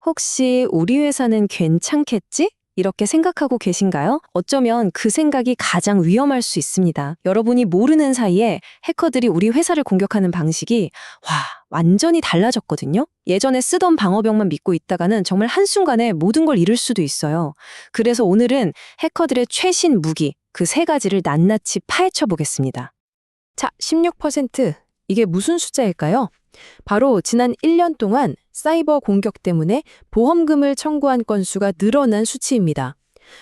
혹시 우리 회사는 괜찮겠지? 이렇게 생각하고 계신가요? 어쩌면 그 생각이 가장 위험할 수 있습니다. 여러분이 모르는 사이에 해커들이 우리 회사를 공격하는 방식이 완전히 달라졌거든요. 예전에 쓰던 방어벽만 믿고 있다가는 정말 한순간에 모든 걸 잃을 수도 있어요. 그래서 오늘은 해커들의 최신 무기, 그 세 가지를 낱낱이 파헤쳐 보겠습니다. 자, 16%. 이게 무슨 숫자일까요? 바로 지난 1년 동안 사이버 공격 때문에 보험금을 청구한 건수가 늘어난 수치입니다.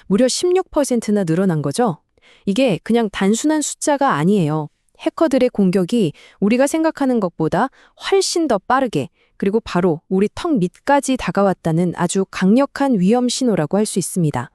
무려 16%나 늘어난 거죠? 이게 그냥 단순한 숫자가 아니에요. 해커들의 공격이 우리가 생각하는 것보다 훨씬 더 빠르게, 그리고 바로 우리 턱 밑까지 다가왔다는 아주 강력한 위험 신호라고 할 수 있습니다.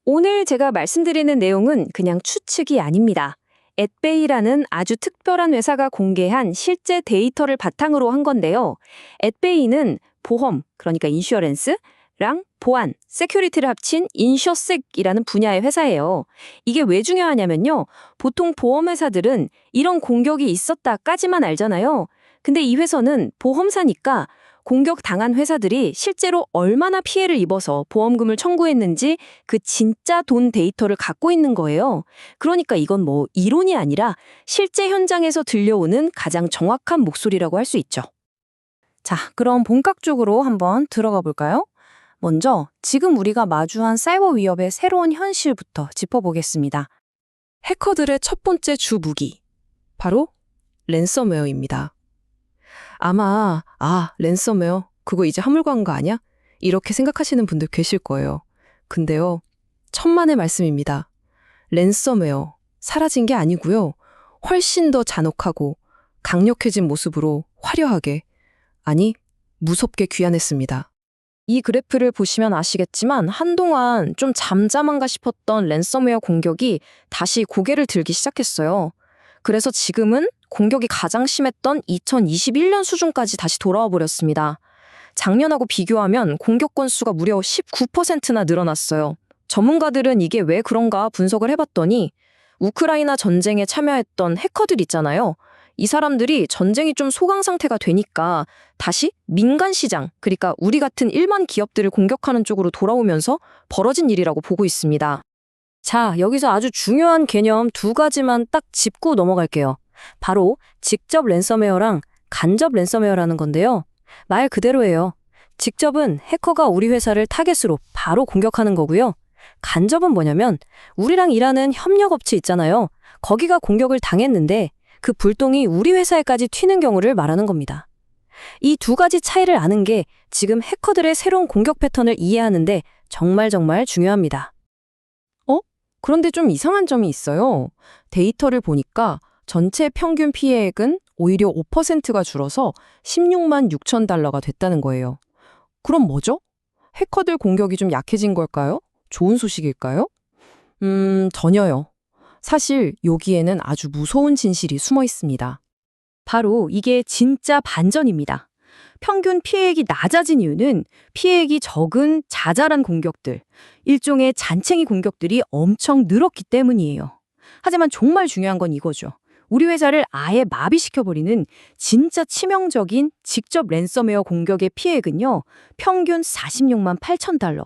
오늘 제가 말씀드리는 내용은 그냥 추측이 아닙니다. 앳베이라는 아주 특별한 회사가 공개한 실제 데이터를 바탕으로 한 건데요. 앳베이는 보험, 그러니까 인슈어런스랑 보안, 세큐리티를 합친 인쇼섹이라는 분야의 회사예요. 이게 왜 중요하냐면요. 보통 보험회사들은 이런 공격이 있었다까지만 알잖아요. 근데 이 회사는 보험사니까 공격 당한 회사들이 실제로 얼마나 피해를 입어서 보험금을 청구했는지 그 진짜 돈 데이터를 갖고 있는 거예요. 그러니까 이건 뭐 이론이 아니라 실제 현장에서 들려오는 가장 정확한 목소리라고 할 수 있죠. 자, 그럼 본격적으로 한번 들어가 볼까요? 먼저 지금 우리가 마주한 사이버 위협의 새로운 현실부터 짚어보겠습니다. 해커들의 첫 번째 주 무기, 바로 랜섬웨어입니다. 아마 랜섬웨어 그거 이제 화물관 거 아니야? 이렇게 생각하시는 분들 계실 거예요. 근데요, 천만의 말씀입니다. 랜섬웨어 사라진 게 아니고요. 훨씬 더 잔혹하고 강력해진 모습으로 화려하게, 아니 무섭게 귀환했습니다. 이 그래프를 보시면 아시겠지만 한동안 좀 잠잠한가 싶었던 랜섬웨어 공격이 다시 고개를 들기 시작했어요. 그래서 지금은 공격이 가장 심했던 2021년 수준까지 다시 돌아와 버렸습니다. 작년하고 비교하면 공격 건수가 무려 19%나 늘어났어요. 전문가들은 이게 왜 그런가 분석을 해봤더니 우크라이나 전쟁에 참여했던 해커들 있잖아요. 이 사람들이 전쟁이 좀 소강 상태가 되니까 다시 민간 시장, 그러니까 우리 같은 일반 기업들을 공격하는 쪽으로 돌아오면서 벌어진 일이라고 보고 있습니다. 자, 여기서 아주 중요한 개념 두 가지만 딱 짚고 넘어갈게요. 바로 직접 랜섬웨어랑 간접 랜섬웨어라는 건데요. 말 그대로예요. 직접은 해커가 우리 회사를 타겟으로 바로 공격하는 거고요. 간접은 뭐냐면 우리랑 일하는 협력업체 있잖아요. 거기가 공격을 당했는데 그 불똥이 우리 회사에까지 튀는 경우를 말하는 겁니다. 이 두 가지 차이를 아는 게 지금 해커들의 새로운 공격 패턴을 이해하는데 정말 중요합니다. 그런데 좀 이상한 점이 있어요. 데이터를 보니까 전체 평균 피해액은 오히려 5%가 줄어서 16만 6천 달러가 됐다는 거예요. 그럼 뭐죠? 해커들 공격이 좀 약해진 걸까요? 좋은 소식일까요? 전혀요. 사실 여기에는 아주 무서운 진실이 숨어 있습니다. 바로 이게 진짜 반전입니다. 평균 피해액이 낮아진 이유는 피해액이 적은 자잘한 공격들, 일종의 잔챙이 공격들이 엄청 늘었기 때문이에요. 하지만 정말 중요한 건 이거죠. 우리 회사를 아예 마비시켜버리는 진짜 치명적인 직접 랜섬웨어 공격의 피해액은요, 평균 46만 8천 달러.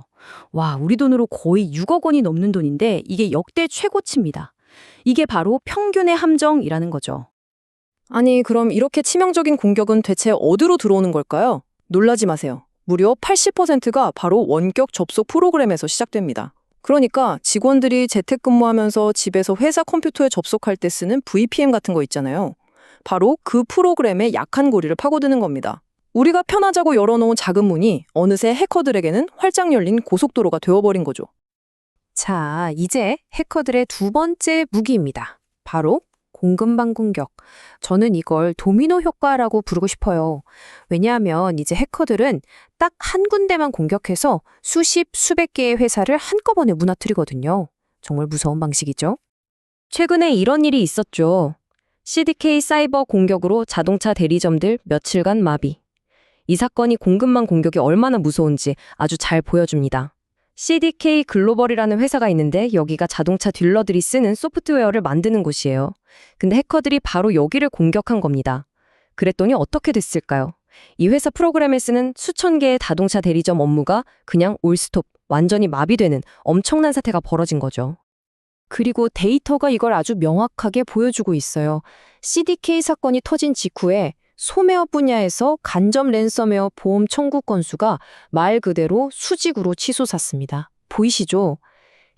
와, 우리 돈으로 거의 6억 원이 넘는 돈인데 이게 역대 최고치입니다. 이게 바로 평균의 함정이라는 거죠. 아니, 그럼 이렇게 치명적인 공격은 대체 어디로 들어오는 걸까요? 놀라지 마세요. 무려 80%가 바로 원격 접속 프로그램에서 시작됩니다. 그러니까 직원들이 재택근무하면서 집에서 회사 컴퓨터에 접속할 때 쓰는 VPN 같은 거 있잖아요. 바로 그 프로그램의 약한 고리를 파고드는 겁니다. 우리가 편하자고 열어놓은 작은 문이 어느새 해커들에게는 활짝 열린 고속도로가 되어버린 거죠. 자, 이제 해커들의 두 번째 무기입니다. 바로 공급망 공격. 저는 이걸 도미노 효과라고 부르고 싶어요. 왜냐하면 이제 해커들은 딱 한 군데만 공격해서 수십, 수백 개의 회사를 한꺼번에 무너뜨리거든요. 정말 무서운 방식이죠. 최근에 이런 일이 있었죠. CDK 사이버 공격으로 자동차 대리점들 며칠간 마비. 이 사건이 공급망 공격이 얼마나 무서운지 아주 잘 보여줍니다. CDK 글로벌이라는 회사가 있는데 여기가 자동차 딜러들이 쓰는 소프트웨어를 만드는 곳이에요. 근데 해커들이 바로 여기를 공격한 겁니다. 그랬더니 어떻게 됐을까요? 이 회사 프로그램에 쓰는 수천 개의 자동차 대리점 업무가 그냥 올스톱, 완전히 마비되는 엄청난 사태가 벌어진 거죠. 그리고 데이터가 이걸 아주 명확하게 보여주고 있어요. CDK 사건이 터진 직후에 소매어 분야에서 간접 랜섬웨어 보험 청구 건수가 말 그대로 수직으로 치솟았습니다. 보이시죠?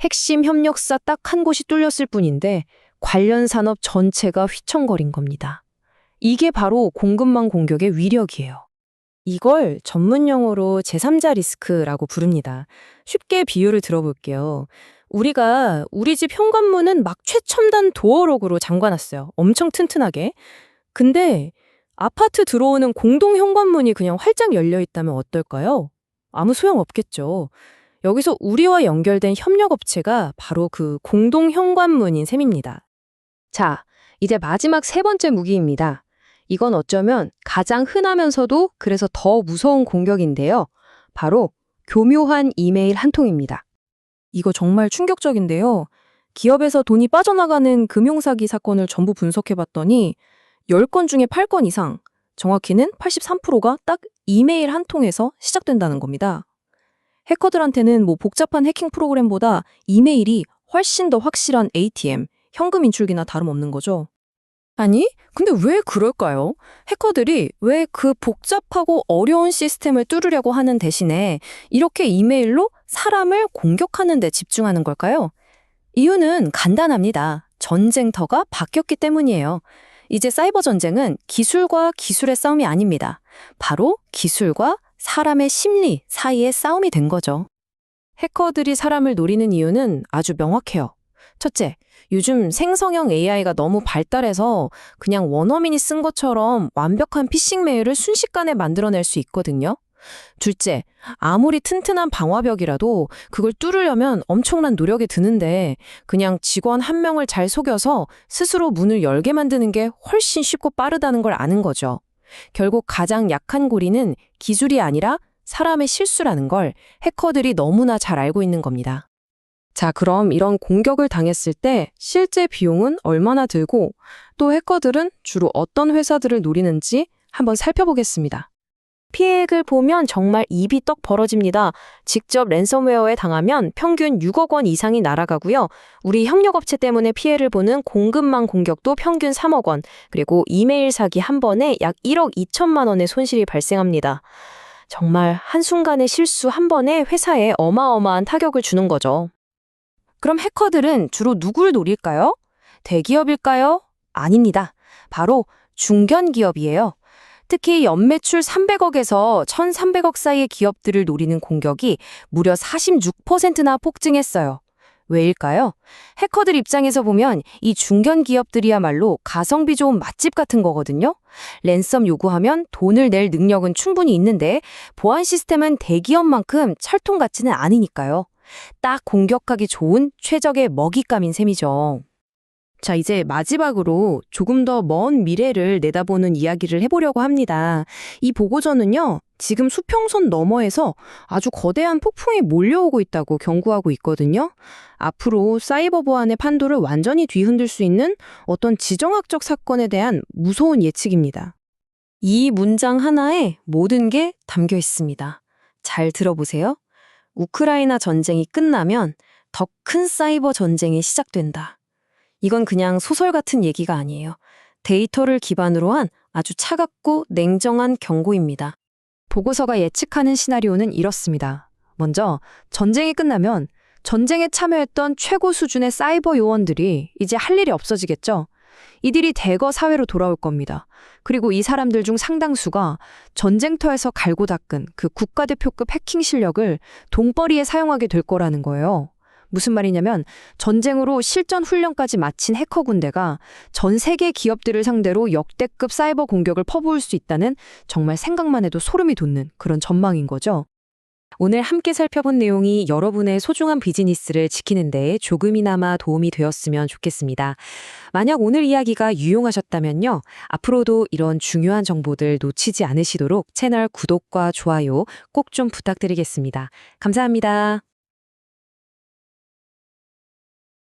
핵심 협력사 딱 한 곳이 뚫렸을 뿐인데 관련 산업 전체가 휘청거린 겁니다. 이게 바로 공급망 공격의 위력이에요. 이걸 전문 용어로 제3자 리스크라고 부릅니다. 쉽게 비유를 들어볼게요. 우리가 우리 집 현관문은 막 최첨단 도어록으로 잠가놨어요. 엄청 튼튼하게. 근데 아파트 들어오는 공동 현관문이 그냥 활짝 열려 있다면 어떨까요? 아무 소용 없겠죠. 여기서 우리와 연결된 협력업체가 바로 그 공동 현관문인 셈입니다. 자, 이제 마지막 세 번째 무기입니다. 이건 어쩌면 가장 흔하면서도 그래서 더 무서운 공격인데요. 바로 교묘한 이메일 한 통입니다. 이거 정말 충격적인데요. 기업에서 돈이 빠져나가는 금융사기 사건을 전부 분석해봤더니 10건 중에 8건 이상, 정확히는 83%가 딱 이메일 한 통에서 시작된다는 겁니다. 해커들한테는 복잡한 해킹 프로그램보다 이메일이 훨씬 더 확실한 ATM, 현금 인출기나 다름없는 거죠. 아니, 근데 왜 그럴까요? 해커들이 왜 그 복잡하고 어려운 시스템을 뚫으려고 하는 대신에 이렇게 이메일로 사람을 공격하는 데 집중하는 걸까요? 이유는 간단합니다. 전쟁터가 바뀌었기 때문이에요. 이제 사이버 전쟁은 기술과 기술의 싸움이 아닙니다. 바로 기술과 사람의 심리 사이의 싸움이 된 거죠. 해커들이 사람을 노리는 이유는 아주 명확해요. 첫째, 요즘 생성형 AI가 너무 발달해서 그냥 원어민이 쓴 것처럼 완벽한 피싱 메일을 순식간에 만들어낼 수 있거든요. 둘째, 아무리 튼튼한 방화벽이라도 그걸 뚫으려면 엄청난 노력이 드는데 그냥 직원 한 명을 잘 속여서 스스로 문을 열게 만드는 게 훨씬 쉽고 빠르다는 걸 아는 거죠. 결국 가장 약한 고리는 기술이 아니라 사람의 실수라는 걸 해커들이 너무나 잘 알고 있는 겁니다. 자, 그럼 이런 공격을 당했을 때 실제 비용은 얼마나 들고 또 해커들은 주로 어떤 회사들을 노리는지 한번 살펴보겠습니다. 피해액을 보면 정말 입이 떡 벌어집니다. 직접 랜섬웨어에 당하면 평균 6억 원 이상이 날아가고요. 우리 협력업체 때문에 피해를 보는 공급망 공격도 평균 3억 원, 그리고 이메일 사기 한 번에 약 1억 2천만 원의 손실이 발생합니다. 정말 한순간의 실수 한 번에 회사에 어마어마한 타격을 주는 거죠. 그럼 해커들은 주로 누구를 노릴까요? 대기업일까요? 아닙니다. 바로 중견기업이에요. 특히 연매출 300억에서 1,300억 사이의 기업들을 노리는 공격이 무려 46%나 폭증했어요. 왜일까요? 해커들 입장에서 보면 이 중견 기업들이야말로 가성비 좋은 맛집 같은 거거든요. 랜섬 요구하면 돈을 낼 능력은 충분히 있는데 보안 시스템은 대기업만큼 철통 같지는 않으니까요. 딱 공격하기 좋은 최적의 먹잇감인 셈이죠. 자, 이제 마지막으로 조금 더 먼 미래를 내다보는 이야기를 해보려고 합니다. 이 보고서는요, 지금 수평선 너머에서 아주 거대한 폭풍이 몰려오고 있다고 경고하고 있거든요. 앞으로 사이버 보안의 판도를 완전히 뒤흔들 수 있는 어떤 지정학적 사건에 대한 무서운 예측입니다. 이 문장 하나에 모든 게 담겨 있습니다. 잘 들어보세요. 우크라이나 전쟁이 끝나면 더 큰 사이버 전쟁이 시작된다. 이건 그냥 소설 같은 얘기가 아니에요. 데이터를 기반으로 한 아주 차갑고 냉정한 경고입니다. 보고서가 예측하는 시나리오는 이렇습니다. 먼저 전쟁이 끝나면 전쟁에 참여했던 최고 수준의 사이버 요원들이 이제 할 일이 없어지겠죠. 이들이 대거 사회로 돌아올 겁니다. 그리고 이 사람들 중 상당수가 전쟁터에서 갈고 닦은 그 국가대표급 해킹 실력을 돈벌이에 사용하게 될 거라는 거예요. 무슨 말이냐면 전쟁으로 실전 훈련까지 마친 해커 군대가 전 세계 기업들을 상대로 역대급 사이버 공격을 퍼부을 수 있다는 정말 생각만 해도 소름이 돋는 그런 전망인 거죠. 오늘 함께 살펴본 내용이 여러분의 소중한 비즈니스를 지키는 데 조금이나마 도움이 되었으면 좋겠습니다. 만약 오늘 이야기가 유용하셨다면요. 앞으로도 이런 중요한 정보들 놓치지 않으시도록 채널 구독과 좋아요 꼭 좀 부탁드리겠습니다. 감사합니다.